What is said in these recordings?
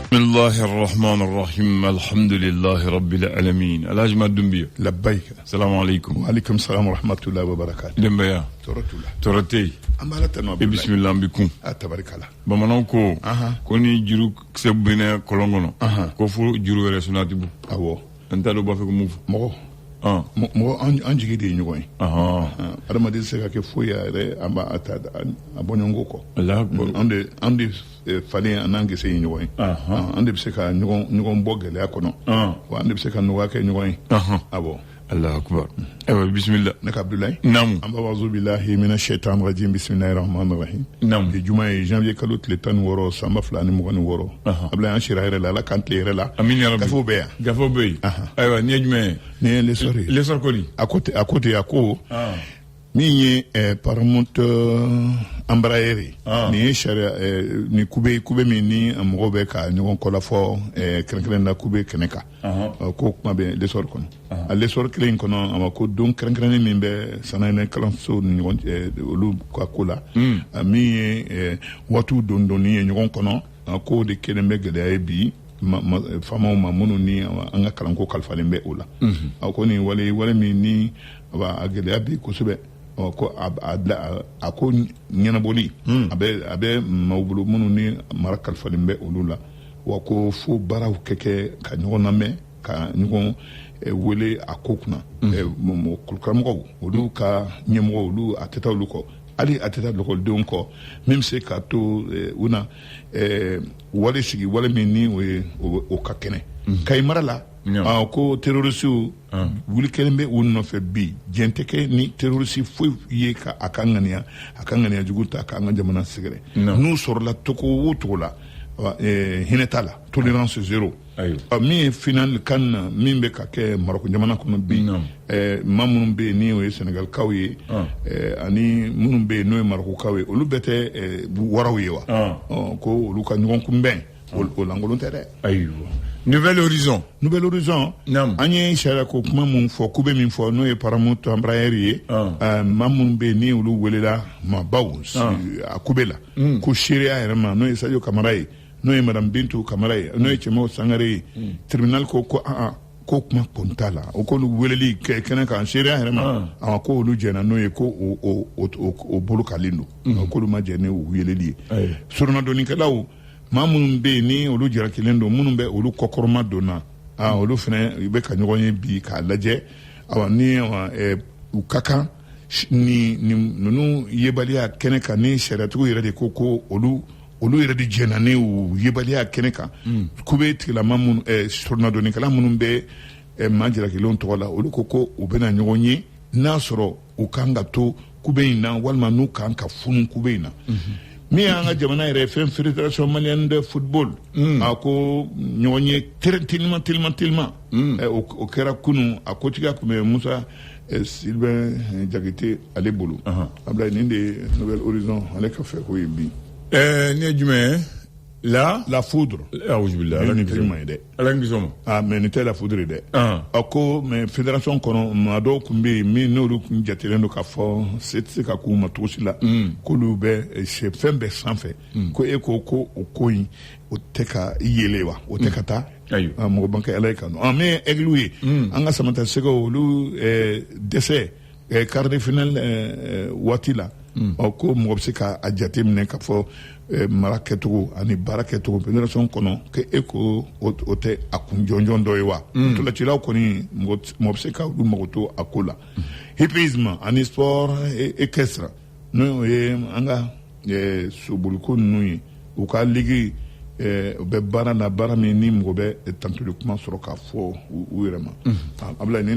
Bismillahir Rahmanir Rahim. Alhamdulillahi Rabbil Alamin. Alhaji Madumbi. Labbaik. Assalamu alaikum. Wa alaikum salam wa rahmatullahi wa barakatuh. Dembaya. Toratula. Torate. Amala tanwa. Bismillah bikum. Tabarikala. Bamanan ko. Ko ni juru sebine kolongono. Ko fu juru wele sunati bu. Awo. Anta do ba fe ko mufu. Mo. Mo an jigi de nyugo. Adamadi se ka ke foya re amba ata abonyongo ko. Allah. Ande fali anange se nyugo. Ande se ka nyugo mbogele akono. Wa ande se ka nuwa ke nyugo. Abo. Allah akbar. Ewa bismillah. Naka Abdoulaye. Naam. Amba wazu billahi minash shaitanir rajim. Bismillahir rahmanir rahim. Naam. De juma e janvier kalot le tan woro samba flani mo goni woro. Abdoulaye an shira la la kan tlere la. Amin ya rabbi. Gafo beya. Gafo bey. Ewa ni jume. Ni le sori. Le sor koli. À côté yako. Ni paramount Embraer ni sharia ni kube mi ni amrobe ka ni on kola fo krenkren na kube keneka ko kuma be le sor kon le sor klen kono amako don krenkren mi be sanane kalan so ni on lu ko kula mi watu don ni ni on kono ko de kelembe gele bi fama ma munu ni anga kalan ko kalfalembe ula ko ni wale mi ni ba agele abi ko sube ko ako nyanaboli abe mawbulu munu ni marakal falimbe ulula wako fo baraw keke ka nyona me ka nygon wele akokuna mo kulkamo ulu ka nyemo ulu ateta uluko ali ateta loko donko même se ka to una wale sigi wale mini o kakene kay marala ko terroriste wuli kelembe wonno fe bi jenteke ni terroriste fo ye ka akangania juguta akanga jamana sigre nous sur la toko wotola hinetala tolérance zéro mi final kan mimbe ka ke maroko jamana kono bi mamunum be ni o Senegal kawye ani munum be no maroko kawye olu bete warawe wa ko olu ka ngon kumben o langolon tere aywa Nouvel horizon. Anye shara ko kuma mun fo kube min fo no e paramoto Embraer mamun be ni ulu welela ma baus akubela ko shiria erma no e sajo kamarai no e madam Bintu kamarai no e chemo sangare tribunal ko kuma pontala o ko lu weleli kene kan shiria erma ko lu jena no e ko o bolu kalindo ko lu ma jene o weleli surna doni kalaw mamun be ni olu jira kilendo munun be olu kokorma dona olu fene be ka nyogonye bi ka laje awani ukaka ni nunu yebalia keneka ni sharatu yere de koko olu yere de jenane u yebalia keneka kube tila mamun surna doni kala munun be majira kilon to wala olu koko ubena nyogonye nasoro ukanga to kube ina walma nu kanka funu kube ina mi anga jamana ere fédération malienne de football ako nyonye tilma o kera kunu akotiga kume Musa Sylvain Diakité alebulu abla ninde Nouvel Horizon ale ka fe ko yibi ne jume la foudre mais n'était la foudre de ako mais fédération kono mado kumbi mi noru kunjatelendo ka fo c'est ka kuma tosila ko lube c'est fembe sans fait ko eko ko okoyi o teka yelewa o teka ta mo banka alaika no mais egluye anga samata sego lu décès quart de finale watila ko mo ka ajate mne ka fo maraketo ani baraketo fédération kono ke eko ote akunjonjon doywa to la chila ko ni mo ka du moto akola hipisme ani sport équestre no anga subulko nui o ka ligi be barana barami ni mo be tantulu kuma soro ka fo wirema abla ni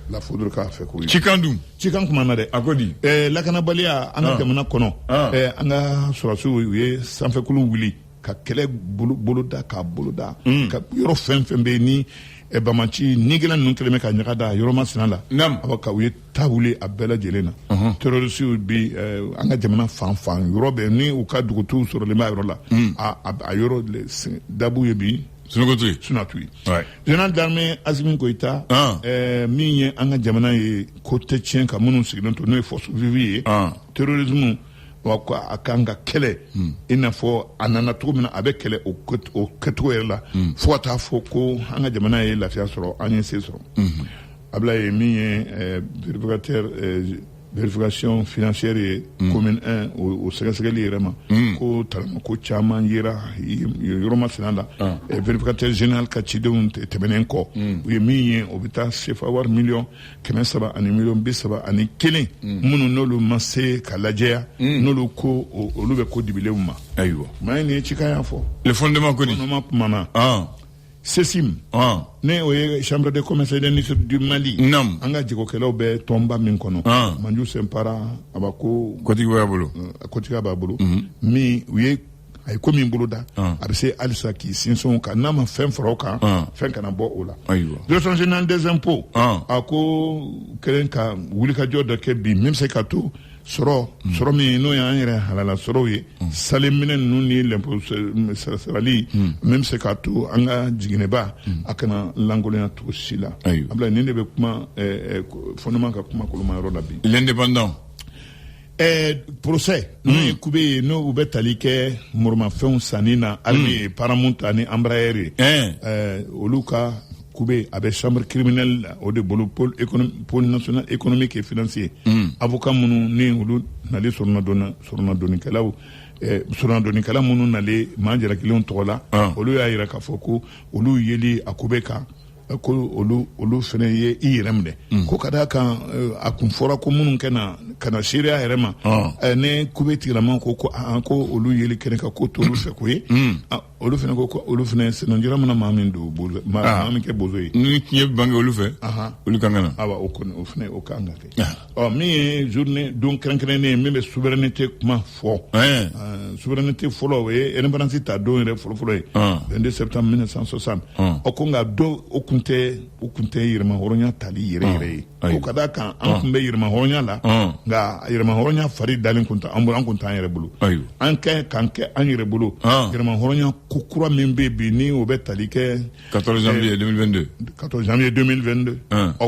la foudre ka fe ko chikan kuma na de akodi la kana balia anga jamana kono anga surasu ye sanfe kulu wili ka kele boloda ka yoro fembe ni bamanci nigela nun keleme ka nyakada yoro masina la abaka uye tawule abela jelena terroriste bi anga jamana fan yoro be ni u ka dugutu soro le ma yoro la a yoro dabu ye bi sunatui général d'armée Assimi Goïta mi anga jamana ye côté tien ka munu signon to no force vivi terrorisme wa ko a kan ka kɛlɛ i n'a fɔ a nana cogo min na a bɛ kɛlɛ o kɛcogo yɛrɛ la fo ka taa fɔ ko an ka jamana ye lafiya sɔrɔ an ye se sɔrɔ Ablaye min ye vérification financière ye commune 1 o sɛgɛsɛgɛli yɛrɛ ma ko talama ko caman yera yɔrɔ masina la vérificateur général ka cidenw tɛmɛnen kɔ u ye min ye o bɛ taa sefa wari $300 ani $30 minnu n'olu ma se ka lajɛya n'olu ko olu bɛ ko dibilenw ma ayiwa maa ni cika y'a fɔ le fondement ko di fondement kumana Sesim ne o ye chambre de commerce et d'industrie du Mali nam an ka jagokɛlaw bɛ tɔnba min kɔnɔ Manju Sempara abako kotigi b'a bolo min u ye a ye ko min bolo da a bɛ se halisa k'i sinsin kan n'a ma fɛn fara o kan fɛn kana bɔ o la direction générale des impôts a ko kɛlen ka wulikajɔ dɔ kɛ bi min bɛ se ka to sɔrɔ min n'o y'an yɛrɛ halala sɔrɔw ye salenminɛ ninnu ni l'impôt sarali min bɛ se ka to an ka jiginnɛba a kana langolonya cogo si la Ablaye nin de bɛ kuma fondement ka kuma kolomayɔrɔ la bi l'indépendant procès n'o ye kube ye n'o u bɛ tali kɛ moromafɛnw sanni na hali Paramount ani Embraer ye olu ka kube a bɛ chambre criminelle la o de bolo pôle national économique et financier avocat minnu ni olu nali sɔrɔnadonikɛlaw minnu nali maa jarakilenw tɔgɔ la olu y'a jira k'a fɔ ko olu yeli a kube kan ko olu fana ye i yɛrɛ minɛ ko ka d'a kan a kun fɔra ko minnu kana seereya yɛrɛ ma ne kube tigilama ko olu yeli kɛnɛ kan ko t'olu fɛ ko ye olu fana ko olu fana senanjira mana maa min don maa min kɛ bozo ye ni tiɲɛ bange olu fɛ olu kan ka na awa o fana o kan ka kɛ min ye journée don kɛrɛnkɛrɛnnen ye min bɛ souveraineté kuma fɔ souveraineté fɔlɔ o ye indépendance ta don yɛrɛ fɔlɔfɔlɔ ye 22 septembre 1960 ko nka don o kun tɛ yɛrɛma hɔrɔnya tali yɛrɛ ye ko ka d'a kan an kun bɛ yɛrɛma hɔrɔnya la nka yɛrɛma hɔrɔnya fari dalen kun tɛ an bolo an kun t'an yɛrɛ bolo an k'an kɛ an yɛrɛ bolo yɛrɛma hɔrɔnya ko kura min bɛ bi ni o bɛ tali kɛ 14 janvier 2022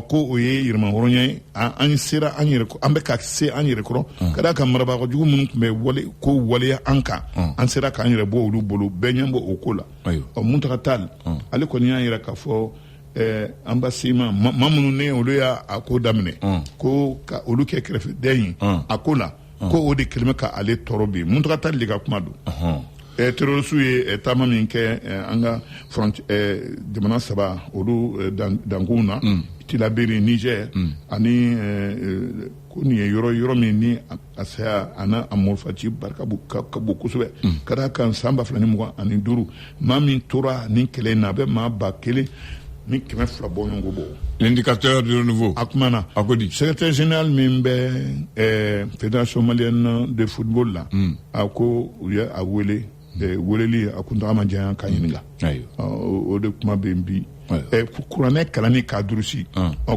ko o ye yɛrɛma hɔrɔnya ye an sera an bɛ ka se an yɛrɛ kɔrɔ ka d'a kan marabagajugu minnu tun bɛ ko waleya an kan an sera k'an yɛrɛ bɔ olu bolo bɛɛ ɲɛ bɔ o ko la Muntaka Tall ale kɔni y'a jira k'a fɔ embassy ma minnu ne olu y'a ko daminɛ ko ka olu kɛ kɛrɛfɛden ye a ko la ko o de kɛlen bɛ ka ale tɔɔrɔ bi Muntaka Tall de ka kuma don terroriste ye taama min kɛ an ka jamana saba olu dankun na Tilaberi Niger ani ko nin ye yɔrɔ min ni a saya a n'a mɔrifaci barika ka bon kosɛbɛ ka d'a kan san 2025 maa min tora nin kɛlɛ in na a bɛ maa 1000 ni 200 bɔ ɲɔgɔn bɔ l'indicateur du renouveau a kuma na a ko di secrétaire général min bɛ fédération malienne de football la a ko u ye a wele weleli a kuntaka ma janya ka ɲininka o de kuma bɛ bi kuranɛ kalanni k'a durusi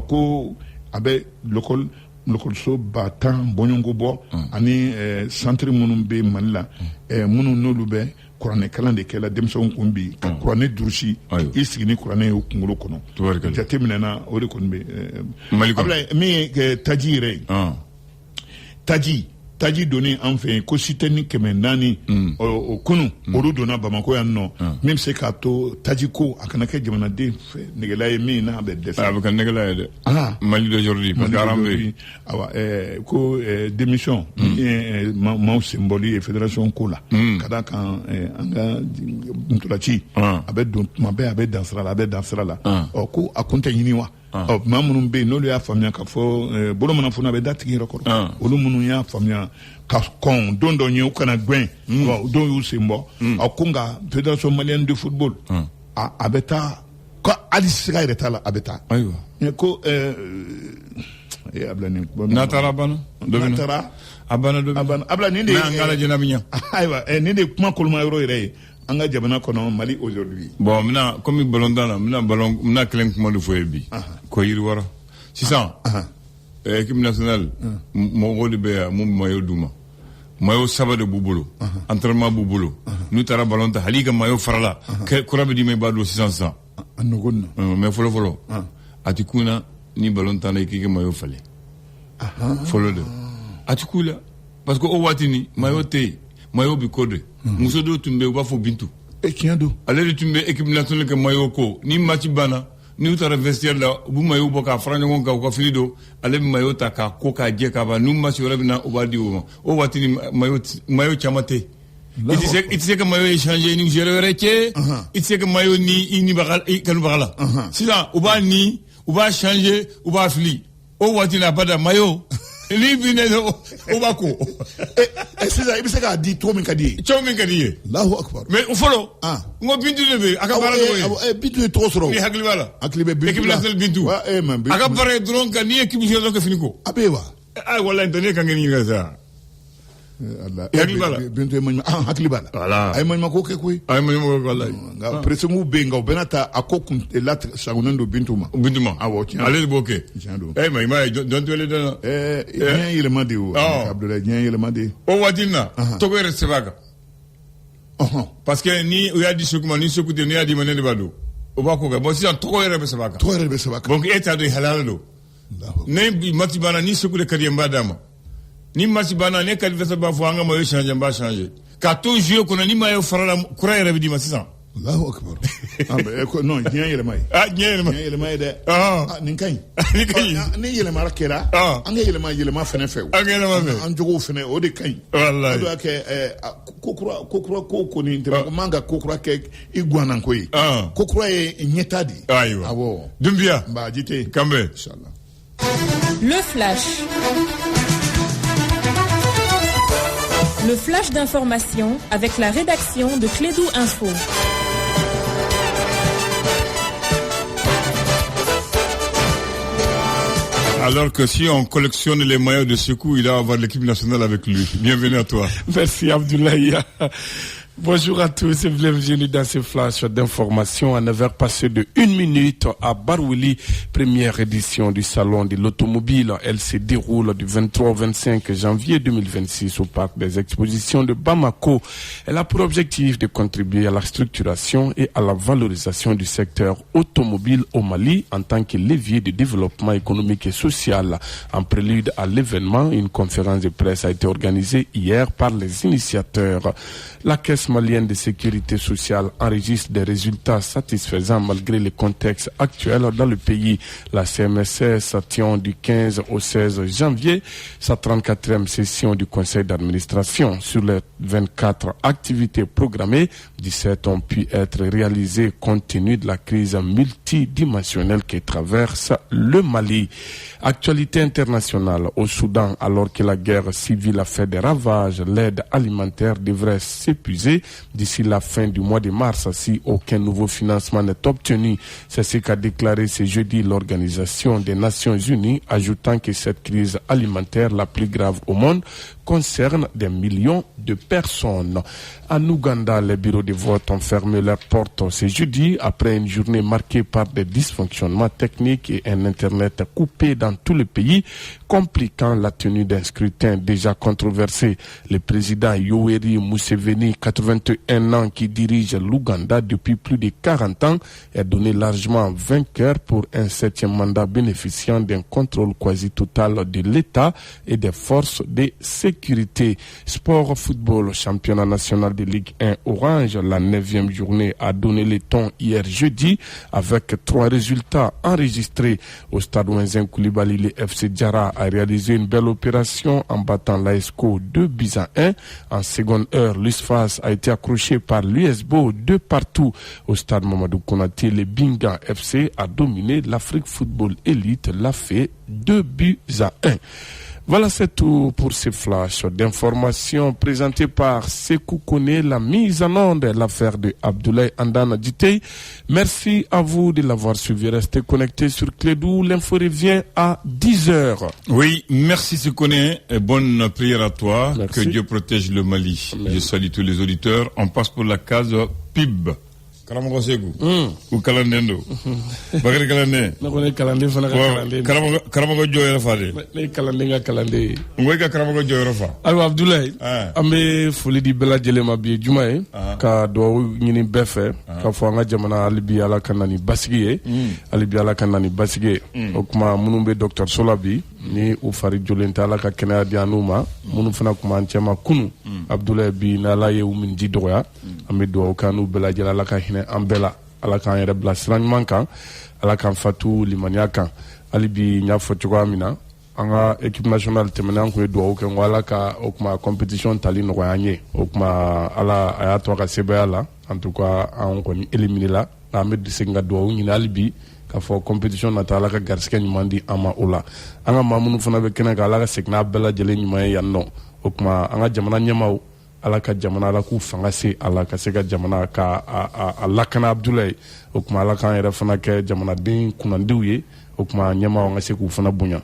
ko a bɛ lɔkɔliso 10,000 bɔɲɔgɔnko bɔ ani centre minnu bɛ Mali la minnu n'olu bɛ kuranɛ kalan de kɛla denmisɛnw kun bi ka kuranɛ durusi i sigi ni kuranɛ ye o kunkolo kɔnɔ jate minɛna o de kɔni bɛ Mali kɔnɔ min ye taji yɛrɛ ye taji donni an fɛ yen ko sitɛni 400 o kunu olu donna Bamako yan nɔ min bɛ se k'a to taji ko a kana kɛ jamanaden fɛ nɛgɛla ye min n'a bɛ dɛsɛ a bɛ kɛ nɛgɛla ye dɛ Mali d'aujourd'hui parce que aran bɛ ko démission maaw senbɔli ye fédération ko la ka d'a kan an ka ntolaci a bɛ don tuma bɛɛ a bɛ dan sira la ko a kun tɛ ɲini wa maa minnu bɛ yen n'olu y'a faamuya k'a fɔ bolo mana funu a bɛ da tigi yɛrɛ kɔrɔ olu minnu y'a faamuya ka kɔn don dɔ ɲɛ u kana gɛn don y'u sen bɔ ko nka fédération malienne de football a bɛ taa ko hali siga yɛrɛ t'a la a bɛ taa ko n'a taara a banna a banna abila nin de ye an ka lajɛ n'a bɛ ɲɛ ayiwa nin de ye kuma kolomayɔrɔ yɛrɛ ye an ka jamana kɔnɔ Mali aujourd'hui bon mina comme ballon dans la mina kelen kuma de fɔ ye bi ko yiriwara sisan équipe nationale mɔgɔw de bɛ yan mun maillot d'u ma maillot 3 de b'u bolo entraînement b'u bolo n'u taara ballon ta hali ka maillot farala kura bɛ d'i ma i b'a don sisan a nɔgɔn na mais fɔlɔ a ti kun na ni ballon ta na i k'i ka maillot falen fɔlɔ de a ti kun la parce que o watini mayo te mayo bi kodre muso do tumbe ba fo bintu e kiando ale de tumbe équipe nationale ke mayo ko ni match bana ni utara vestiaire la bu mayo boka franyo ngonga ko filido ale mayo ta ka ko ka je ka ba nu match wala bina o ba di o watini mayo chamate il sait que mayo échanger ni jere reche il sait que mayo ni bagal kanu bagala si là o ba changer o ba fili o watini abada mayo li bine o ba ko et c'est ça il se ka di to min ka di Allahu akbar mais o folo ngo bintu de aka bara do bintu to soro ni hagli wala aklibe bintu équipe nationale bintu aka bare drone ka ni équipe jeu ko finiko abewa wala ndone ka ngeni ngaza Allah bintu man hakli bala voilà ay man ko ke koy ay man ko wallahi nga presengu benga benata akokun lat sagunando bintuma awo allez boke mais don't wele dana bien il m'a dit Abdoulaye bien il m'a dit o wadina to go recevaga parce que ni o ya di sokuma ni sokute ni ya di manene bado o ba ko ga bo si to go recevaga donc eta do halal do ne bi matibana ni sokule kadiyamba dama ni masibana ne kalifesa ba fo anga mayo changer ba changer ka to jouer ko ni mayo farala kura yere bi masisa Allahu akbar non bien yele may yele may de nin kay ni yele mara kera anga yele ma fene few an jogo fene o de kay wallahi do ke kokura ko ni te manga kokura ke igwana koyi kokura e nyetadi awo dumbia ba jité kambe inshallah. Le flash. Le flash d'information avec la rédaction de Clédou Info. Alors que si on collectionne les maillots de secours, il va avoir l'équipe nationale avec lui. Bienvenue à toi. Merci Abdoulaye. Bonjour à tous et bienvenue dans ce flash d'information à 9h passé de 1 minute à Barouli, première édition du salon de l'automobile. Elle se déroule du 23 au 25 janvier 2026 au parc des expositions de Bamako. Elle a pour objectif de contribuer à la structuration et à la valorisation du secteur automobile au Mali en tant que levier de développement économique et social. En prélude à l'événement, une conférence de presse a été organisée hier par les initiateurs. La Caisse malienne de sécurité sociale enregistre des résultats satisfaisants malgré le contexte actuel dans le pays. La CMSS tient du 15 au 16 janvier sa 34e session du conseil d'administration. Sur les 24 activités programmées, 17 ont pu être réalisées compte tenu de la crise multidimensionnelle qui traverse le Mali. Actualité internationale au Soudan, alors que la guerre civile a fait des ravages, l'aide alimentaire devrait s'épuiser d'ici la fin du mois de mars si aucun nouveau financement n'est obtenu. C'est ce qu'a déclaré ce jeudi l'Organisation des Nations Unies, ajoutant que cette crise alimentaire la plus grave au monde concerne des millions de personnes. En Ouganda, les bureaux de vote ont fermé leurs portes ce jeudi après une journée marquée par des dysfonctionnements techniques et un Internet coupé dans tout le pays, compliquant la tenue d'un scrutin déjà controversé. Le président Yoweri Museveni, 81 ans, qui dirige l'Ouganda depuis plus de 40 ans, est donné largement vainqueur pour un 7e mandat bénéficiant d'un contrôle quasi total de l'État et des forces de sécurité. Sport football, championnat national de Ligue 1 Orange, la 9e journée a donné le ton hier jeudi avec 3 résultats enregistrés. Au stade Wenzen Koulibaly, le FC Diarra a réalisé une belle opération en battant l'ASCO 2-1. En seconde heure, l'USFAS a été accroché par l'USBO 2-2. Au stade Mamadou Konaté, le Binga FC a dominé l'Afrique Football Elite, l'a fait 2-1. Voilà, c'est tout pour ces flashs d'informations présentés par Sekou Kone, la mise en onde, l'affaire de Abdoulaye Andana Djitey. Merci à vous de l'avoir suivi. Restez connectés sur Clédou. L'info revient à 10h. Oui, merci Sekou Kone et bonne prière à toi. Merci. Que Dieu protège le Mali. Amen. Je salue tous les auditeurs. On passe pour la case PIB. karamɔgɔ Segu u kalanden don Bakari kalanden ne ko ne kalanden fana ka kalanden karamɔgɔ jɔyɔrɔ fa de ne kalanden ka kalanden ye n ko i ka karamɔgɔ jɔyɔrɔ fa ayiwa Abdoulaye an bɛ foli di bɛɛ lajɛlen ma bi ye juma ye ka dugawu ɲini bɛɛ fɛ k'a fɔ an ka jamana hali bi Ala ka na ni basigi ye hali bi Ala ka na ni basigi ye o tuma minnu bɛ dɔgɔtɔrɔso la bi ni u fari jɔlen tɛ Ala ka kɛnɛya di an'u ma minnu fana tun b'an cɛma kunu Abdoulaye bi n'Ala ye u min di dɔgɔya an bɛ dugawu kɛ n'u bɛɛ lajɛlen Ala ka hinɛ an bɛɛ la Ala k'an yɛrɛ bila sira ɲuman kan Ala k'an fatu limaniya kan hali bi n y'a fɔ cogoya min na an ka équipe nationale tɛmɛnen an tun ye dugawu kɛ n ko Ala ka o tuma compétition tali nɔgɔya an ye o tuma Ala a y'a to a ka sebaya la en tout cas an kɔni éliminé la an bɛ segin ka dugawu ɲini hali bi k'a fɔ compétition nata Ala ka garisɛgɛ ɲuman di an ma o la an ka maa minnu fana bɛ kɛnɛ kan Ala ka segin n'a bɛɛ lajɛlen ɲuman ye yan nɔ o tuma an ka jamana ɲɛmaaw Ala ka jamana Ala k'u fanga se Ala ka se ka jamana ka a lakana Abdoulaye o tuma Ala k'an yɛrɛ fana kɛ jamanaden kunnandiw ye o tuma ɲɛmaaw an ka se k'u fana bonya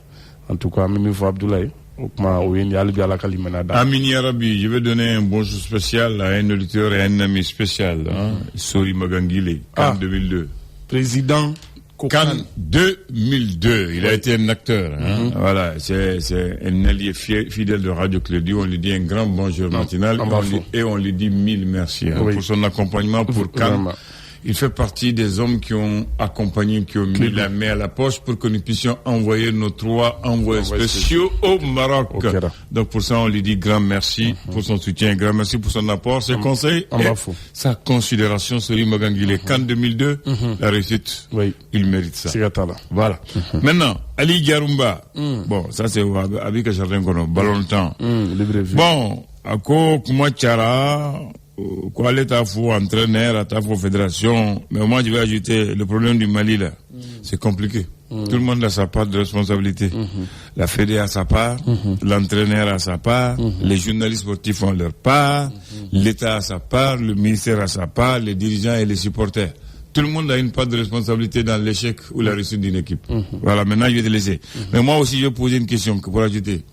en tout cas an bɛ min fɔ Abdoulaye o tuma o ye nin hali bi Ala ka limaniya da. Amin ya Rabbi, je vais donner un bonjour spécial à un auditeur et un ami spécial, Sori Magangile, CAN 2002. Président CAN 2002, il a été un acteur. Voilà, c'est un allié fidèle de Radio Clédou. On lui dit un grand bonjour matinal et on lui dit mille merci pour son accompagnement pour CAN. Il fait partie des hommes qui ont accompagné, qui ont mis la main à la poche pour que nous puissions envoyer nos 3 envoyés spéciaux au Maroc. Donc pour ça, on lui dit grand merci pour son soutien, grand merci pour son apport, ses conseils et sa considération sur Magangile. CAN 2002, la réussite, il mérite ça. Voilà. Maintenant, Ali Diarumba. Bon, ça c'est Abika Jardin Kono, ballon de temps. Bon, Ako Kumachara, quoi l'état fou entraîneur, l'état fou fédération, mais moi je vais ajouter le problème du Mali là, c'est compliqué. Tout le monde a sa part de responsabilité. La Fédé a sa part, l'entraîneur a sa part, les journalistes sportifs ont leur part, l'État a sa part, le ministère a sa part, les dirigeants et les supporters. Tout le monde a une part de responsabilité dans l'échec ou la réussite d'une équipe. Voilà, maintenant je vais te laisser. Mais moi aussi je vais poser une question pour ajouter.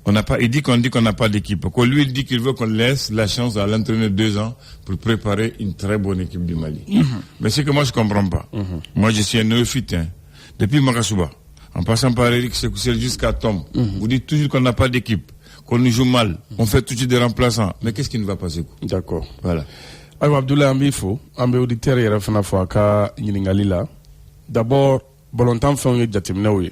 On n'a pas, il dit qu'on n'a pas d'équipe. Lui, il dit qu'il veut qu'on laisse la chance à l'entraîneur 2 ans pour préparer une très bonne équipe du Mali. Mais c'est que moi, je comprends pas. Moi, je suis un néophyte, depuis Makasuba, en passant par Eric Sekoussel jusqu'à Tom. Vous dites toujours qu'on n'a pas d'équipe, qu'on nous joue mal, on fait tout de suite des remplaçants. Mais qu'est-ce qui ne va pas se coup? D'accord. Voilà. Alors, Abdoulaye Ambifo, Ambe auditeur, il y a fait Aka Yiningalila. D'abord, Bolontan fait un jatimnaoui.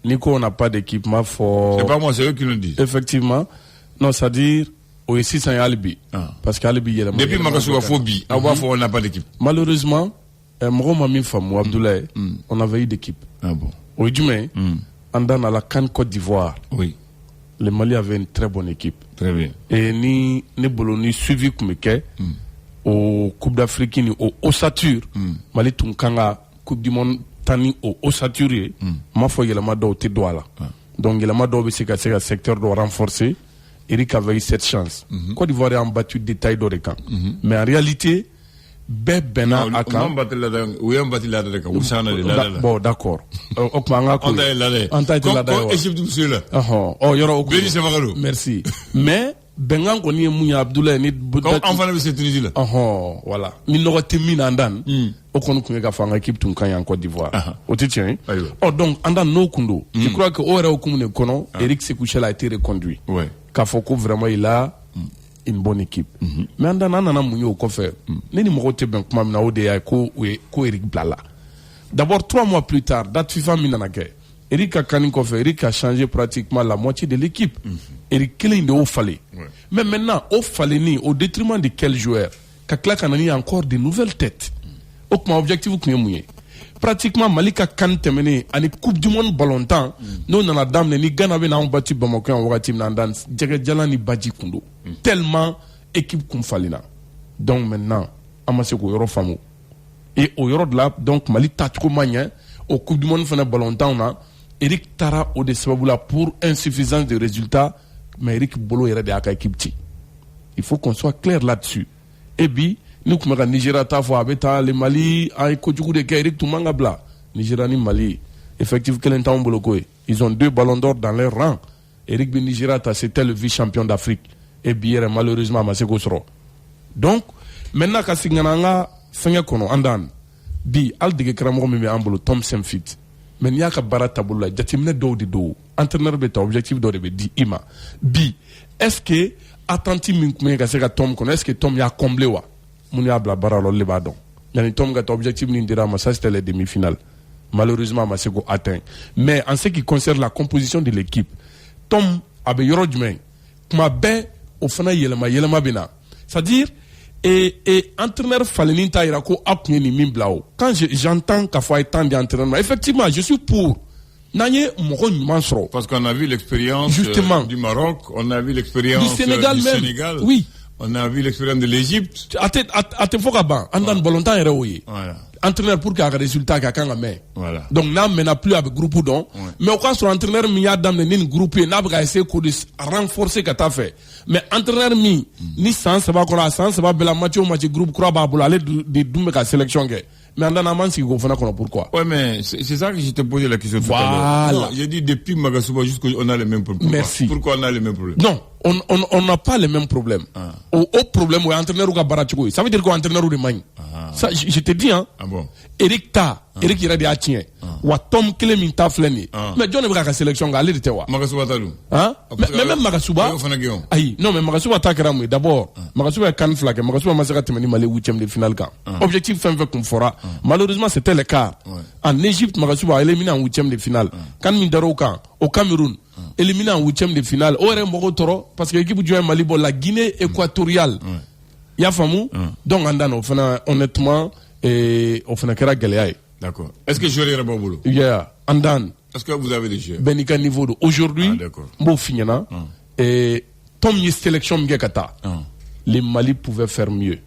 Nico, on n'a pas d'équipement fort. C'est pas moi, c'est eux qui le disent. Effectivement. Non, c'est-à-dire, au ici, c'est un alibi. Parce qu'alibi, il y a depuis Makasuba phobie, on n'a pas d'équipe. Malheureusement, Mami Famou, Abdoulaye, on avait eu d'équipe. Ah bon. Au Djumé, en dans la CAN Côte d'Ivoire. Oui. Le Mali avait une très bonne équipe. Très bien. Et ni Bologna suivi comme au Coupe d'Afrique, ni au Ossature, Mali Tunkanga, Coupe du Monde. Tani au Ossature, ma foi yelama do te doala. Donc yelama do be se ka secteur doit renforcer. Eric avait eu cette chance. Côte d'Ivoire a battu détail d'Orekan. Mais en réalité, Bena Aka. Bon, d'accord. Merci. Mais Bengan koni Mouya Abdoulaye ni enfin le Tunisie là. Voilà. Ni no temi nandan. O kono kunga ka fanga équipe tunkan en Côte d'Ivoire. O titien. Oh donc andan no kundo. Je crois que ora o kumune kono Eric Sekouchel a été reconduit. Ouais. Kafoko vraiment il a une bonne équipe. Mais andan nana munyo ko faire. Neni mo te ben kuma na ODA ko Eric Blala. D'abord 3 mois plus tard, date FIFA minanake. Eric a Eric a changé pratiquement la moitié de l'équipe. Eric Kelly de Ofale. Mais maintenant, Ofale ni au détriment de quel joueur? Kakla Kanani a encore de nouvelles têtes. Donc, mon objectif est pratiquement Malika Kan temene ani Coupe du Monde ballon temps. Nous n'en a dame ni Ghana ben a battu Bamako en Wagati Nandan. Djala ni Badji Kundo. Tellement équipe Kumfalina. Donc maintenant, Amaseko Yoro Famo. Et au Yoro de là, donc Mali Tatko Magna au Coupe du Monde fait un ballon temps. Eric Tara au Desababula pour insuffisance de résultats, mais Eric Bolo est de la équipe. Il faut qu'on soit clair là-dessus. Et puis, nous, comme le Nigeria, le Mali, Eric Toumangabla, Nigeria ni Mali, effectivement, ils ont 2 ballons d'or dans leur rang. Eric Nigeria, c'était le vice-champion d'Afrique. Et bien, malheureusement, Maseko Soro. Donc, maintenant ka singananga fenge kono andan bi al dige kramo mi ambolo Tom Semfit mais nya ka barata bulla jatimne do di do entraîneur be ta objectif do be di ima bi est-ce que attentif min kuma ka se ka Tom kono est-ce que Tom ya comblé wa mun ya bla baralo le badon yani Tom ga ta objectif ni dira ma ça c'était les demi-finales malheureusement Maseko atteint mais en ce qui concerne la composition de l'équipe Tom abe yoro jumɛn kuma bɛɛ o fana yɛlɛma bena c'est-à-dire et entraîneur faleni ta yira ko a kun ye nin min bila o quand j'entends k'a fɔ a ye temps d'entraînement effectivement je suis pour n'an ye mɔgɔ ɲuman sɔrɔ parce qu'on a vu l'expérience du Maroc, on a vu l'expérience du Sénégal même. Oui, on a vu l'expérience de l'Égypte. a te fɔ ka ban an dan ballon temps yɛrɛ o ye entraîneur pour k'a ka résultat k'a kan ka mɛn donc n'a mɛnna plus a bɛ groupe dɔn mais o k'a sɔrɔ entraîneur min y'a daminɛ ni nin groupe ye n'a bɛ ka essayer k'o de renforcer ka taa fɛ mais entraîneur min ni san saba kɔnɔ a san saba bɛɛ la match o match groupe kura b'a bolo ale de dun bɛ ka sélection kɛ mais en dan an b'an sigi k'o fana kɔnɔ pourquoi? Ouais, mais c'est ça que je t'ai posé la question tout à l'heure. J'ai dit depuis Magasuba jusqu'on a les mêmes problèmes. Merci. Pourquoi on a les mêmes problèmes? Non, on n'a pas les mêmes problèmes. Au problème où entraîneur ou barachugo, ça veut dire qu'entraîneur ou de main. Ça, je te dis hein. Ah bon? Eric il a dit à tien. Wa Tom Clément ta fleni. Mais John Ebra sélection ga aller de tewa. Magasuba talou. Hein? Mais même Magasuba. Aïe, non mais Magasuba ta karamu d'abord. Magasuba kan flag, Magasuba masaka temeni malé 8e de finale ka. Objectif fin fait qu'on fera. Malheureusement c'était le cas. En Égypte Magasuba éliminé en 8e de finale. Kan Mindaroka au Cameroun éliminé en 8e de finale. Ore Mbogo Toro parce que l'équipe du Mali la Guinée équatoriale. Ya famu donc andano fana honnêtement et on fait kera galaya. D'accord. Est-ce que joueur est bon boulot? Yeah, andan. Est-ce que vous avez des joueurs? Benika niveau aujourd'hui. D'accord. Bon finana et Tom y sélection mgekata. Les Mali pouvaient faire mieux.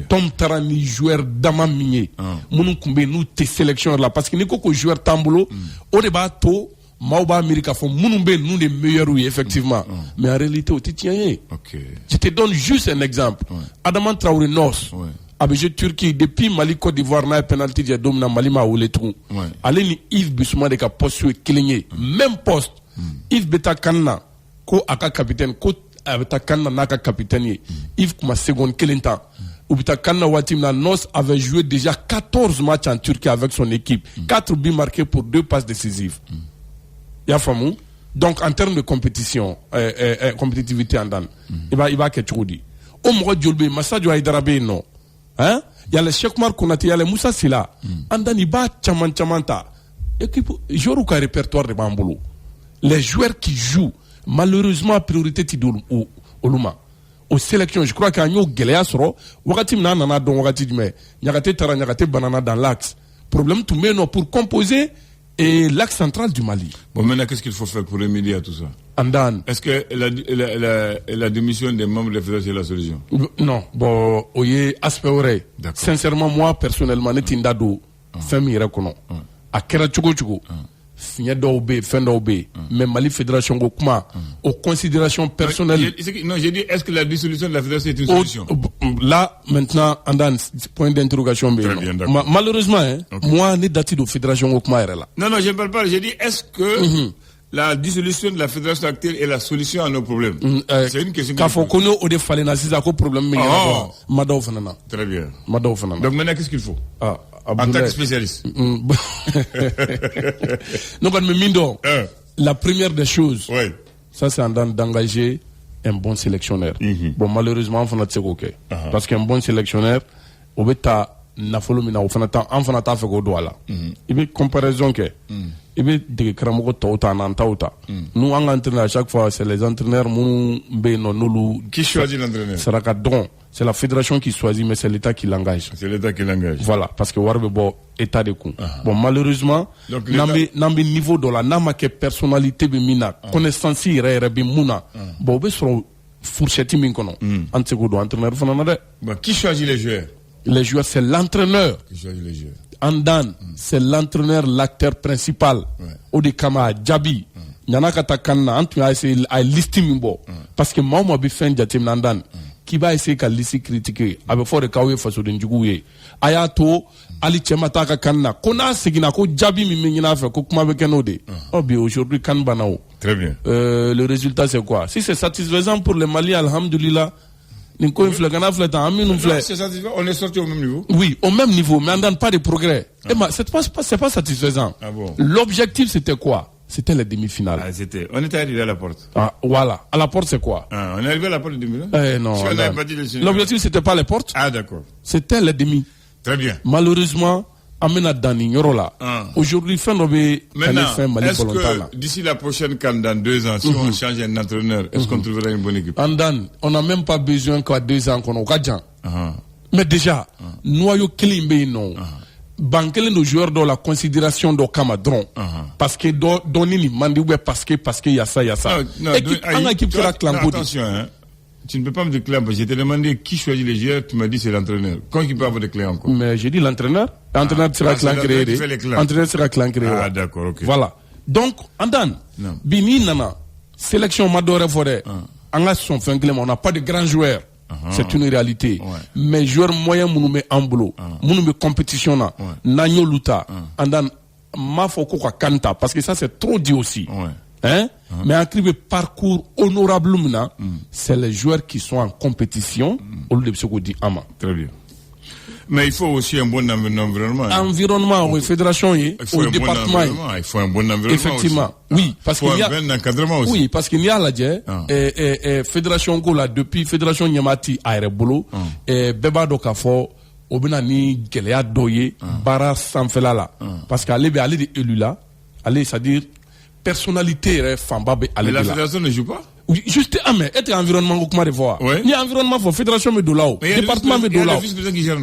Tom Tarani joueur dama minier. Mounou kumbe nous te sélection là parce que ni koko joueur tambulo au débat to Maouba Amerika font Mounoumbe nous les meilleurs oui effectivement mais en réalité au titien. Je te donne juste un exemple. Adama Traoré Nos Abidjan Turquie depuis Mali Côte d'Ivoire na penalty de domina Mali ma wole tout. Allez ni Yves Bissouma de ka poste cligné même poste Yves Beta Kanna ko aka capitaine ko Beta Kanna na ka capitaine Yves kuma seconde kelenta Ubita Kanna Watimna Nos avait joué déjà 14 matchs en Turquie avec son équipe 4 buts marqués pour 2 passes décisives. Yafamou. Donc en termes de compétition, compétitivité en dan, il va quelque chose dit. Au moins Djolbe, Massadio Aïdarabe non. Hein? Il y a le Cheikh Omar Konaté, il y a le Moussa Silla. En dan il va chamanta. Équipe joueur ou répertoire de Bambolo. Les joueurs qui jouent, malheureusement priorité tidou au Luma. Aux sélections, je crois qu'il y a un Géléa Soro, Wakati Nana don Wakati Dime, Nyagate Tara Nyagate Banana dans l'axe. Problème tout mais non pour composer et l'axe central du Mali. Bon, maintenant, qu'est-ce qu'il faut faire pour remédier à tout ça? Andan. Est-ce que la démission des membres de la fédération est la solution? Non. Bon, oye, aspect vrai. Sincèrement, moi, personnellement, ne t'indado, femme reconnaît. A kera chugo. Finya d'OB, fin d'OB. Mais Mali Fédération Gokuma, aux considérations personnelles. Non, j'ai dit, est-ce que la dissolution de la fédération est une solution? Là, maintenant, Andan, point d'interrogation. Malheureusement, moi, n'est dati de Fédération Gokuma là. Non, je ne parle pas. J'ai dit, est-ce que la dissolution de la fédération actuelle est la solution à nos problèmes? C'est une question. Quand faut qu'on ait au défalé, c'est un problème. Très bien. Donc maintenant, qu'est-ce qu'il faut? En tant que spécialiste. Donc, la première des choses, ça c'est d'engager un bon sélectionneur. Bon, malheureusement, on fait OK. Parce qu'un bon sélectionneur, on va nafolo mina on ta fait go douala. Il y a comparaison que il y a des kramoko tauta nan tauta. Nous en entraîneur à chaque fois c'est les entraîneurs qui choisit l'entraîneur. C'est la fédération qui choisit mais c'est l'État qui l'engage. C'est l'État qui l'engage. Voilà parce que warbe bo état de coup. Bon malheureusement nambe niveau de la nama que personnalité be mina connaissance ire be muna. Bon be sur fourchette min kono. Antego do entraîneur fanana de. Qui choisit les joueurs? Les joueurs, c'est l'entraîneur. Andan, c'est l'entraîneur, l'acteur principal. Odekama, Djabi. Nyanakata Kanna, Antu a essayé à lister Mimbo. Parce que moi, je suis Jatim Nandan. Qui va essayer à lister critiquer. Avec fort de Kawe Faso de Ndjugouye. Ayato, Ali Chemataka Kanna. Kona Segina, Ko Djabi Mimina fait, Kokuma Bekenode. Oh, bien, aujourd'hui, Kanbanao. Très bien. Le résultat, c'est quoi? Si c'est satisfaisant pour les Mali, alhamdoulilah. On est sorti au même niveau. Oui, au même niveau, mais on ne donne pas de progrès. C'est pas satisfaisant. Ah bon? L'objectif, c'était quoi? C'était les demi-finales. On était arrivé à la porte. Ah, voilà. À la porte, c'est quoi? On est arrivé à la porte des demi-finales? Non. Si on n'avait pas dit l'objectif, c'était pas les portes. Ah, d'accord. C'était les demi. Très bien. Malheureusement, Amena Dani, Yorola. Aujourd'hui, maintenant, est-ce que d'ici la prochaine CAN, dans 2 ans, si on change un entraîneur, est-ce qu'on trouvera une bonne équipe? On n'a même pas besoin qu'à 2 ans qu'on a. Mais déjà, noyau Kilimbe, non. Banquelen de joueurs dans la considération de Camadron. Parce que donner ni mandi parce que y a ça. Attention, hein. Tu ne peux pas me déclarer. Je t'ai demandé qui choisit les joueurs, tu m'as dit c'est l'entraîneur. Quand il peut avoir des clés encore? Mais j'ai dit l'entraîneur. L'entraîneur sera clancré. L'entraîneur sera clancré. Ah, d'accord, ok. Voilà. Donc, Andan, Bini Nana, sélection Madore Forêt, on n'a pas de grands joueurs. C'est une réalité. Mais joueurs moyens, nous met en boulot. Nous met compétition là. Nanyo Luta. Andan, Mafoko Kanta. Parce que ça, c'est trop dit aussi. Mais en crible parcours honorable, c'est les joueurs qui sont en compétition au lieu de ce qu'on dit Ama. Très bien. Mais il faut aussi un bon environnement. Environnement, oui, fédération, au département. Il faut un bon environnement. Effectivement, aussi. Oui, parce qu'il y a un encadrement aussi. Oui, parce qu'il y a la fédération Gola depuis fédération Nyamati Aérebolo et Beba Dokafo obena ni gelea doye bara sanfela la parce qu'aller aller de élu là, aller c'est-à-dire personnalité famba be aller là. Mais la fédération ne joue pas? Oui, juste mais être environnement comment de voir. Ni environnement pour fédération me dolao, département me dolao.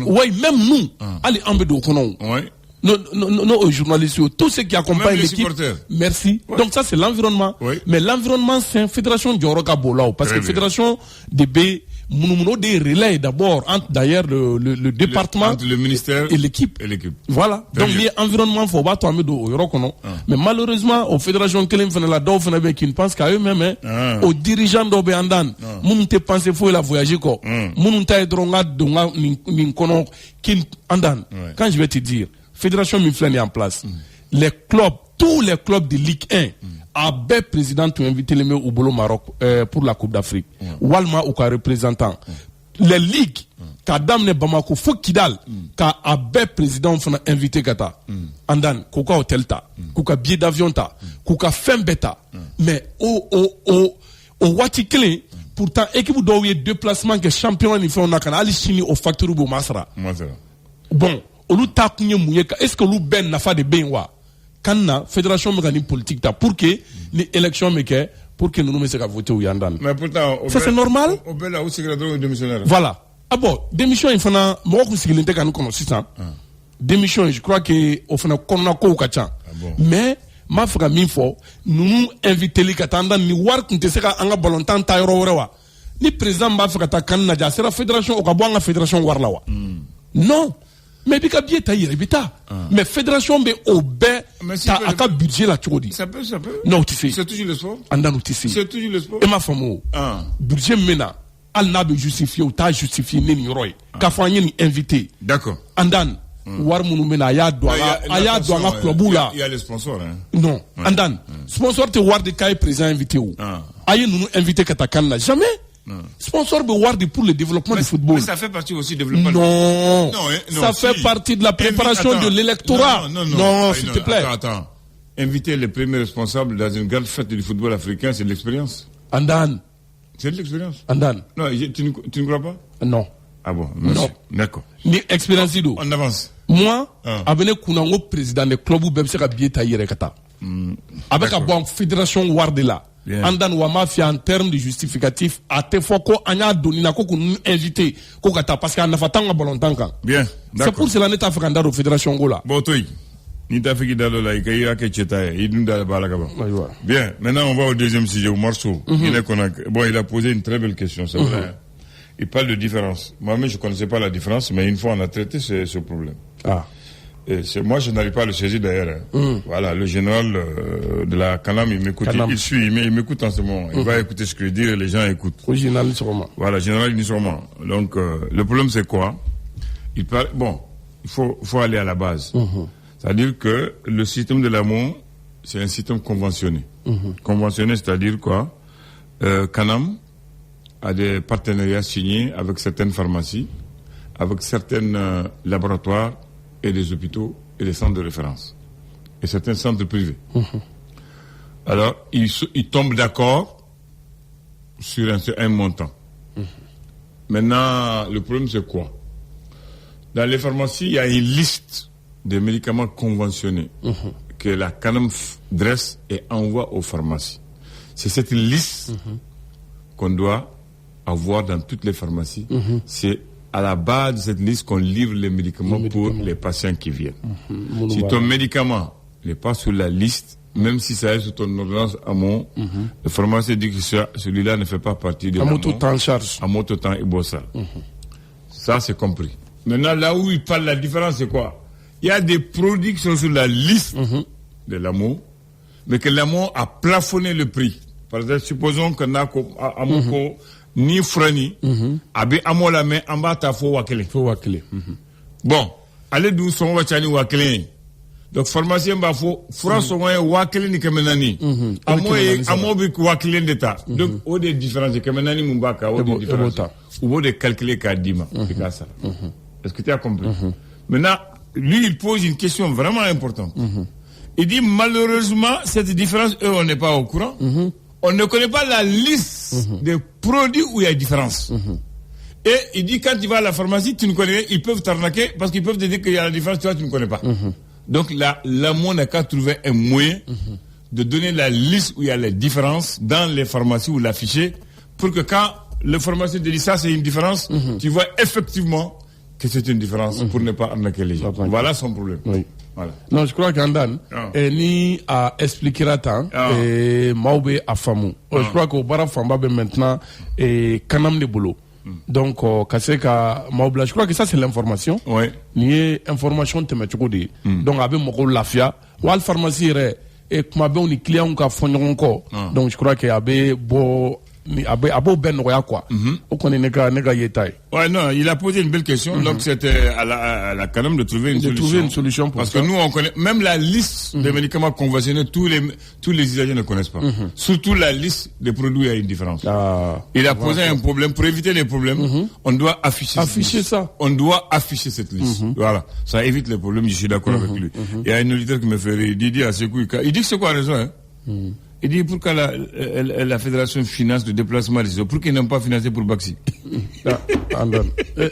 Oui, même nous, allez en bedo kono. Oui. Nos journalistes, tous ceux qui accompagnent l'équipe. Merci. Ouais. Donc ça c'est l'environnement. Oui. Mais l'environnement c'est une fédération Djoroka Bolao parce que fédération de B Mounouno des relais d'abord entre d'ailleurs le département entre le ministère et l'équipe. Voilà. Donc l'environnement faut pas tomber au Yorokono. Mais malheureusement aux fédérations Kelem Fenela do Fenabe qui ne pensent qu'à eux-mêmes aux dirigeants d'Obe Andan. Moun te penser faut la voyager quoi. Moun ta dronga donga ni kono kin Andan. Quand je vais te dire fédération Miflen est en place. Les clubs, tous les clubs de Ligue 1, Abé président ont invité les mecs au Bolo Maroc pour la Coupe d'Afrique. Walma ou ka représentant. Les ligues, ka damne Bamako, faut Kidal, ka Abé président ont invité Kata. Andan, koka hôtel ta, koka billet d'avion ta, koka fembeta. Mais au Watikle, pourtant, équipe doit y déplacement que champion ni fait on a kana ali chini au factory bo Masra. Bon. Est-ce que l'ou ben n'a pas de benwa? Quand la fédération mécanique politique ta pour que les élections méquet pour que nous nous mettions à voter au Yandan. Mais pourtant, ça c'est normal. Voilà. Ah bon, démission il faut na moi que c'est l'intérêt nous connaissons ça. Démission je crois que au fond qu'on a quoi au kacha. Mais ma frère m'info nous inviter les katanda ni war kunte seka anga bolontan tayro rewa. Ni président ma frère ta kan na ja sera fédération au kabwanga fédération warlawa. Non. Mais bika bien taillé bita mais fédération be obé ta aka budget la chodi ça peut non tu sais c'est toujours le sport andanu tu sais c'est toujours le sport et ma femme budget mena al na be justifier ou ta justifier ni roy ka fanye ni invité d'accord andan war munu mena ya do nga club là il y a les sponsors hein non andan sponsor te war de kay présent invité ou ayi nous invité katakan na jamais. Sponsor de Ward pour le développement du football. Mais ça fait partie aussi du développement. Non, ça fait partie de la préparation de l'électorat. Non, s'il te plaît. Attends. Inviter les premiers responsables dans une grande fête du football africain, c'est de l'expérience. Andan. C'est de l'expérience. Andan. Non, tu ne crois pas? Non. Ah bon, merci. Non. D'accord. Ni expérience d'eau. On avance. Moi, avec le président du club où Bebse a bien taillé Rekata. Avec la bonne fédération Ward là. Andan wa mafia en termes de justificatif a te foko anya donina ko kun invité ko kata parce qu'en afatanga bolontanka. Bien. C'est pour cela neta fakanda do fédération gola. Bon toi. Ni ta fiki dalo la ikaya ke cheta idunda balaka ba. Bien. Maintenant on va au deuxième sujet au morceau. Il a posé une très belle question, c'est vrai. Il parle de différence. Moi-même je connaissais pas la différence mais une fois on a traité ce problème. Moi, je n'arrive pas à le saisir d'ailleurs. Voilà, le général de la Kanam, il m'écoute. Il m'écoute en ce moment. Il va écouter ce que je dis et les gens écoutent. Oui, général Nissoroma. Voilà, général Nissoroma. Donc, le problème, c'est quoi? Il faut aller à la base. C'est-à-dire que le système de l'amour, c'est un système conventionné. Conventionné, c'est-à-dire quoi? Kanam a des partenariats signés avec certaines pharmacies, avec certains laboratoires et des hôpitaux et des centres de référence et certains centres privés. Alors, ils tombent d'accord sur un montant. Maintenant, le problème, c'est quoi? Dans les pharmacies, il y a une liste des médicaments conventionnés que la CANAM dresse et envoie aux pharmacies. C'est cette liste qu'on doit avoir dans toutes les pharmacies. C'est à la base de cette liste qu'on livre les médicaments pour les patients qui viennent. Si ton médicament n'est pas sur la liste, même si ça est sur ton ordonnance amont, le pharmacien dit que celui-là ne fait pas partie de l'amont. Tout en charge. Amont temps et bossal. Ça, c'est compris. Maintenant, là où il parle, la différence, c'est quoi? Il y a des produits qui sont sur la liste de l'amont, mais que l'amont a plafonné le prix. Par exemple, supposons qu'on a amont ni frani, abe amo la main en bas ta fo wakele. Bon, allez d'où sont wachani wakele. Donc pharmacien ba fo France au moins wakele ni kemenani. Amo bi wakele d'état. Donc au des différences kemenani mumbaka au des différences. Ou des calculer kadima. Est-ce que tu as compris? Maintenant, lui il pose une question vraiment importante. Il dit malheureusement cette différence on n'est pas au courant. On ne connaît pas la liste des produits où il y a différence. Et il dit quand tu vas à la pharmacie, tu ne connais pas, ils peuvent t'arnaquer parce qu'ils peuvent te dire qu'il y a la différence, toi tu ne connais pas. Donc là, l'amont n'a qu'à trouver un moyen de donner la liste où il y a les différences dans les pharmacies ou l'afficher pour que quand le pharmacien te dit ça c'est une différence, tu vois effectivement que c'est une différence pour ne pas arnaquer les gens. Voilà son problème. Oui. Voilà. Non, je crois qu'Andan, ni à expliquer tant, et Maoube à Famou. Je crois qu'au Bara Famba maintenant, et Kanam de boulot. Donc, Kaseka Maoubla, je crois que ça c'est l'information. Oui. Ni information te met chokodi. Donc, avec mon rôle lafia, ou al pharmacie, et kuma ben ni client ka fonyon ko. Donc, je crois qu'il y avait beau. Abo ben noya quoi. On connaît nega yetai. Ouais non, il a posé une belle question. Donc c'était à la CANAM de trouver une solution. Trouver une solution pour parce ça. que nous on connaît même la liste des médicaments conventionnels, tous les usagers ne connaissent pas. Surtout la liste des produits, il y a une différence. Il a posé un problème pour éviter les problèmes. On doit afficher ça. On doit afficher cette liste. Voilà, ça évite les problèmes. Je suis d'accord avec lui. Il y a un auditeur qui me fait rire. Il dit à Sekou, il dit que c'est quoi la raison hein? Il dit pourquoi la fédération finance le déplacement des pourquoi ils n'ont pas financé pour Baxi.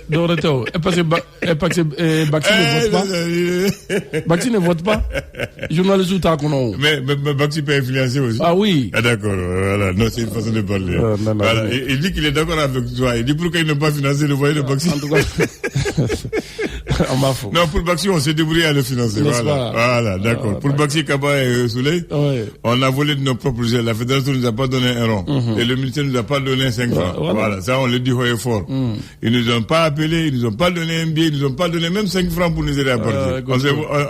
Dorotheo, parce que Baxi ne vote pas. Baxi ne vote pas. Journaliste ou t'as qu'on a. Mais Baxi peut influencer aussi. Ah oui. Ah d'accord, voilà. Non, c'est une façon de parler. Voilà. Il dit qu'il est d'accord avec toi. Il dit pourquoi ils n'ont pas financé le foyer de Baxi. En tout cas. Non, pour Baxi, on s'est débrouillé à le financer. Voilà, d'accord. Pour Baxi, Kaba et Souley, on a volé de nos propres ailes. La fédération ne nous a pas donné un rond. Et le ministère ne nous a pas donné 5 francs. Voilà, ça on le dit haut et fort. Ils nous ont pas appelé, ils nous ont pas donné un billet, ils nous ont pas donné même 5 francs pour nous aider à partir.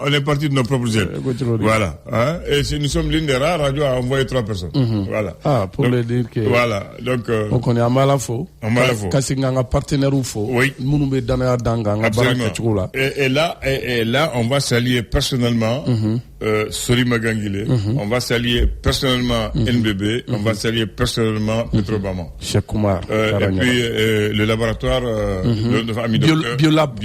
On est parti de nos propres ailes. Voilà. Et nous sommes l'une des rares radios à envoyer 3 personnes. Voilà. Ah, pour le dire que. Voilà. Donc on est à Malafo. À Malafo. Kasinganga partenaire ou faux. Oui. Mounoumbe Dana Danga. Absolument. Et là, on va saluer personnellement Sori Magangile, on va saluer personnellement NBB, on va saluer personnellement Petrobama. Cheikh Koumar. Et puis le laboratoire Biolab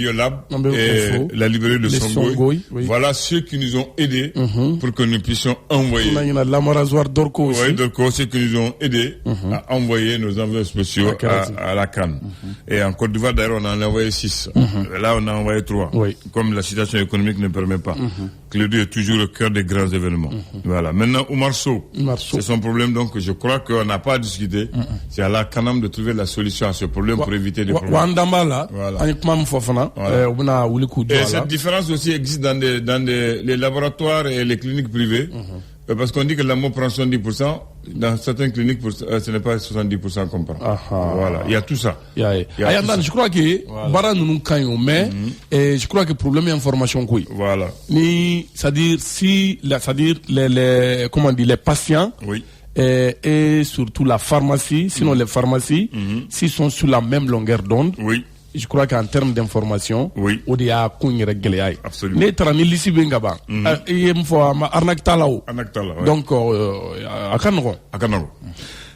et la librairie de Songoy. Voilà ceux qui nous ont aidés pour que nous puissions envoyer. Il y a l'amarasoir d'Orco aussi. Oui, d'Orco, ceux qui nous ont aidés à envoyer nos envois spéciaux à la Cannes. Et en Côte d'Ivoire, d'ailleurs, on en a envoyé 6. Là, on a envoyé 3. Comme la situation économique ne permet pas. Clédou est toujours au cœur des grands événements. Voilà. Maintenant, Oumar Sow, c'est son problème, donc je crois qu'on n'a pas à discuter. C'est à la CANAM de trouver la solution à ce problème pour éviter des problèmes. Et cette différence aussi existe dans les laboratoires et les cliniques privées. Parce qu'on dit que l'amour prend 70%, dans certaines cliniques, ce n'est pas 70% qu'on prend. Voilà, il y a tout ça. Je crois que Bara nous nous mais je crois que le problème est information. Voilà. C'est-à-dire les patients. Oui. Et surtout la pharmacie, sinon les pharmacies, s'ils sont sur la même longueur d'onde. Oui. Je crois qu'en termes d'information, au dia kunyere geleyay. Absolument. Ne trani lisi bengaba. Il me faut arnaque talao. Donc, à Kanoro.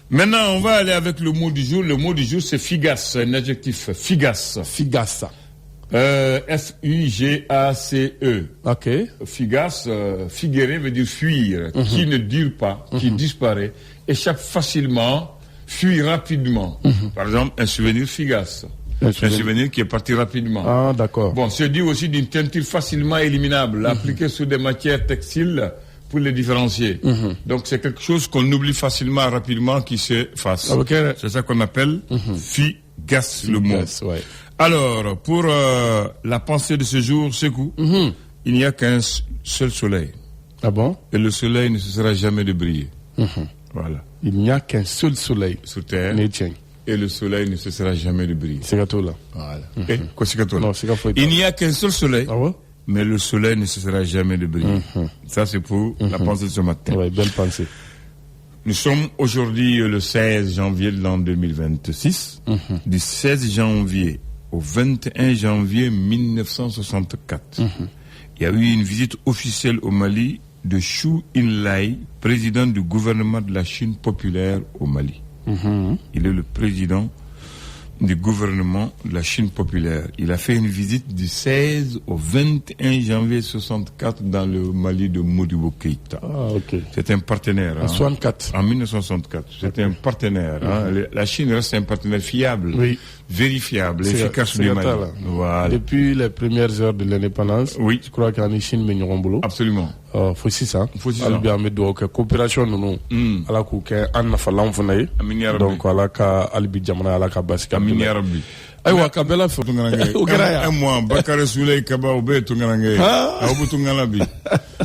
Maintenant, on va aller avec le mot du jour. Le mot du jour, c'est figasse, un adjectif. Figasse. Figasse. F-I-G-A-C-E. Ok. Figasse, figurer veut dire fuir, qui ne dure pas, qui disparaît, échappe facilement, fuit rapidement. Par exemple, un souvenir figasse. Un souvenir qui est parti rapidement. Ah, d'accord. Bon, c'est dit aussi d'une teinture facilement éliminable, appliquée sur des matières textiles pour les différencier. Donc, c'est quelque chose qu'on oublie facilement, rapidement, qui s'efface. Okay. C'est ça qu'on appelle figasse, le mot. Ouais. Alors, pour la pensée de ce jour, Sekou, il n'y a qu'un seul soleil. Ah bon? Et le soleil ne cessera jamais de briller. Voilà. Il n'y a qu'un seul soleil sur Terre. Et le soleil ne cessera jamais de briller. C'est gâteau là. Voilà. Quoi, c'est gâteau là? Non, c'est gâteau. Il n'y a qu'un seul soleil. Ah ouais? Mais le soleil ne cessera jamais de briller. Ça, c'est pour la pensée de ce matin. Ouais, belle pensée. Nous sommes aujourd'hui le 16 janvier de l'an 2026. Du 16 janvier au 21 janvier 1964. Il y a eu une visite officielle au Mali de Chou Enlai, président du gouvernement de la Chine populaire au Mali. Il est le président du gouvernement de la Chine populaire. Il a fait une visite du 16 au 21 janvier 64 dans le Mali de Modibo Keïta. Ah, ok. C'est un partenaire. En 64. En 1964. C'est un partenaire. La Chine reste un partenaire fiable, vérifiable, efficace du Mali. Voilà. Depuis les premières heures de l'indépendance, je crois qu'en Chine, mais nous avons absolument. Faut si ça. Albert Medo, coopération, nous, à la couque, Anna Falam Fonaï. Donc, à la ka Albi Jamana, à la ka Basika. Aminiarabi. Aywa kabela fo un mois Bakare Souley Kaba obe tungarange abu tungalabi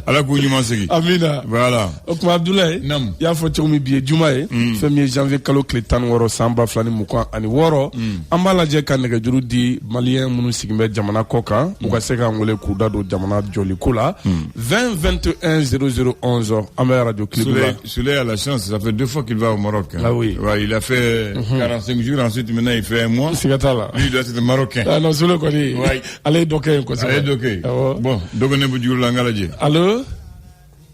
ala ko nyuma segi amina voilà okuma Abdoulaye nam ya fo tumi biye jumaye 1er janvier kalo kletan woro samba flani mukan ani woro ambala je kan nege juru di malien munu sigimbe jamana koka uka seka ngole kuda do jamana joli kula 20 21 0011 Amber Radio Clip. Souley a la chance, ça fait 2 fois qu'il va au Maroc. Ah oui. Ouais, il a fait 45 jours, ensuite maintenant il fait 1 mois. C'est là. Lui, il doit être marocain. Ah non, Souley quoi dit. Allez docker quoi. Allez docker. Bon, dogone bu jur la ngalaje. Allô?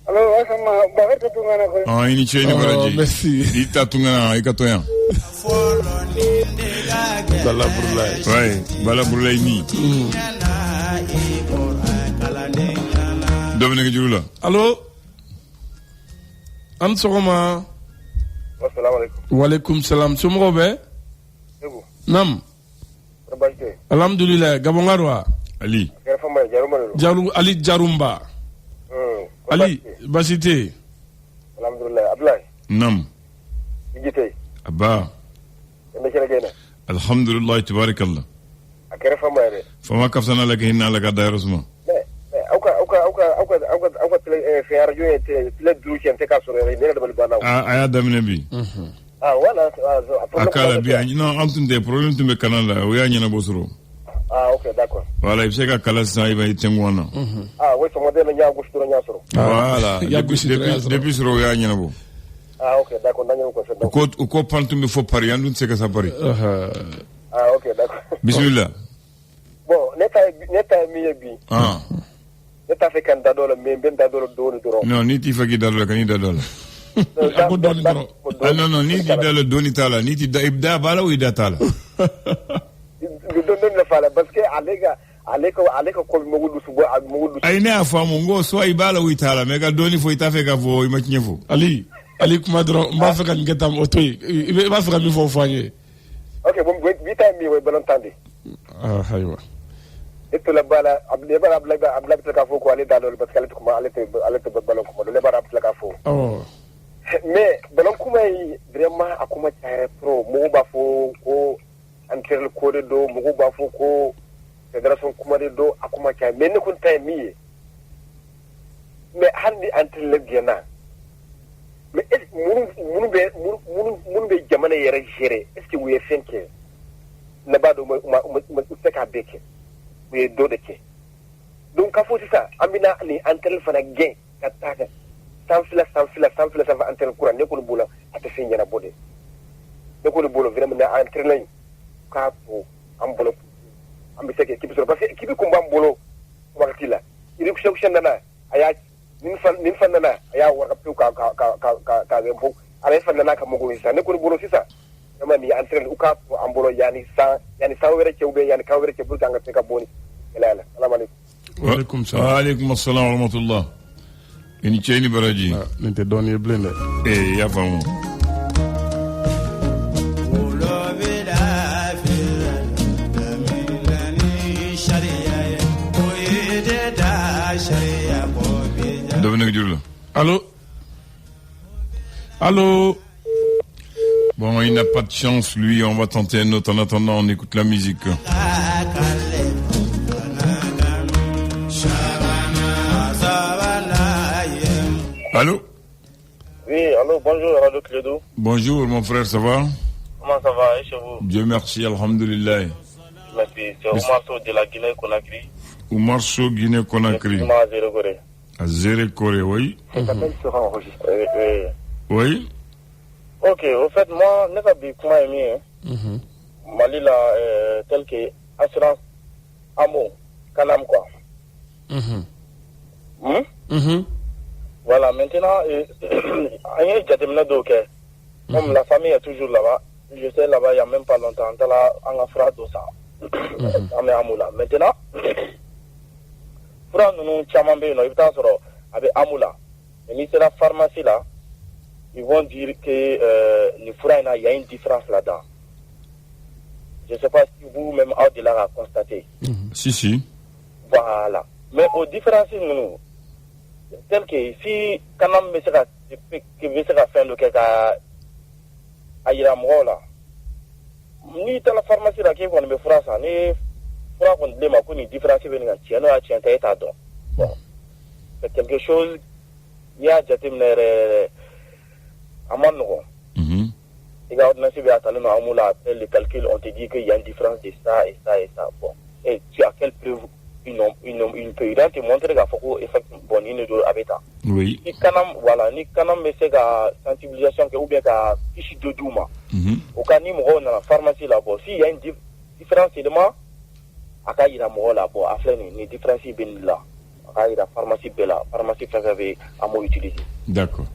Allô, asama baraka tungana ko. Ah, ini cheni baraji. Merci. Ita tungana ikatoya. Bala Bourlay. Ouais, Bala Bourlay ni. Dominique Djoula. Allô? Am sogoma. Assalamu alaikum. Wa alaikum salam. Somo be? Nam. Alhamdulillah. Gabongarwa. Ali. Jaru Ali Jarumba. Ali Basité. Alhamdulillah. Abdoulaye. Nam. Igite. Abba. Alhamdulillah tabarakallah. Akere fama yare. Fama kafsana laka hinna laka dairusma. Auka fiara joye tele duche ante ka sore ne da balbana. Aya damine bi. Wala akala bi non antun des problèmes tumbe kanala o ya nyana bosoro. OK, d'accord. Voilà, il sait que kala sa iba itengwana. Oui, so modèle nya gusturo nya soro. Voilà, depuis soro ya nyana bo. OK, d'accord, nanya ko so. Ko pantumbe fo pari andun se ka sa pari. OK, d'accord. Bismillah. Bon, neta mi bi. Neta fe kan dadola me ben dadola doni doro. Non, ni ti faki dadola kan ni dadola. Non, ni ti dadola doni tala, ni ti da ibda bala ou ida tala. Don la fala parce que alega ko mogudu subo mogudu. Aine afamu ngo so ibala ou itala, mais ga doni fo ita fe ka fo imakinye fo. Ali kuma dron mba fe kan ngetam otoy. Mba fe kan mi fo fanye. OK, bon vita mi we balantandi. Haywa. Eto la bala abla ka fo ko ale dalol parce que ale kuma ale te balon kuma le bara abla ka fo. Mais balon kuma vraiment akuma tare pro mo ba fo ko antel ko do mo ba fo ko federation kuma do akuma ka mais ne kun tay mi mais handi antel le gena mais munu be jamana yere géré est-ce que vous êtes finké na ba do ma ka beke we do de ke donc ka foti ça ambina ni antel fana gain kataka sans fila ça va antel courant ne ko bula ata fin jana bodé ne ko bula vraiment na antel lañ ka po ambolo ambi seke ki biso parce que ki bi ko mbolo wakati la iri ko shek nana aya nin fan nana aya wara pe ka rempo ala fa nana ka mogo isa ne ko bolo sisa dama mi entraîne uka ambolo yani sa wéré ci ube yani ka wéré ci bul nga ka boni yalla assalamu alaykum wa alaykum salam wa alaykum assalam wa rahmatullah ini cheni baraji nte don ye blende ya famu Allô? Allô? Bon, il n'a pas de chance, lui. On va tenter un autre. En attendant, on écoute la musique. Allô? Oui, allô, bonjour, Radio Clédou. Bonjour, mon frère, ça va? Comment ça va, et chez vous? Dieu merci, alhamdulillah. Merci, c'est Oumar Sow de la Guinée-Conakry. Oumar Sow, Guinée-Conakry. À Zéro-Corée. À Zéro-Corée, oui. Cet appel sera enregistré. Oui. Ok, au fait, moi, je n'ai pas aimé. Mali, là, tel que assurance Amo, Kanam, quoi. Voilà, maintenant, comme la famille est toujours là-bas, je sais là-bas, il n'y a même pas longtemps, on a fait ça. On est Amoula. Maintenant, Fura nous chamambe no ibta soro avec Amoula. Mais c'est la pharmacie là, ils vont dire que les Fura il y a une différence là-dedans. Je ne sais pas si vous-même au-delà à constater. Si. Voilà. Mais aux différences nous, tel que si quand on me sera faire le cas à Iramola là, ni dans la pharmacie là qui vont me faire ça, ni pour qu'on ait ma une différence venir à tiens à tiens t'es bon c'est quelque chose il y a déjà timner à mon nom il y a ordonnance bien attendre à Amoula les calculs on te dit qu'il y a une différence de ça et ça et ça bon et tu as quelle preuve une période te montrer qu'il faut effectivement bon il doit avec ça oui ni kanam voilà ni kanam mais c'est la sensibilisation que ou bien la fiche de douma au cas ni mo na la pharmacie là bon si il y a une différence seulement aka ira mo la bo afleni ni différence ben là aka ira pharmacie bela pharmacie fa avez à mo utiliser d'accord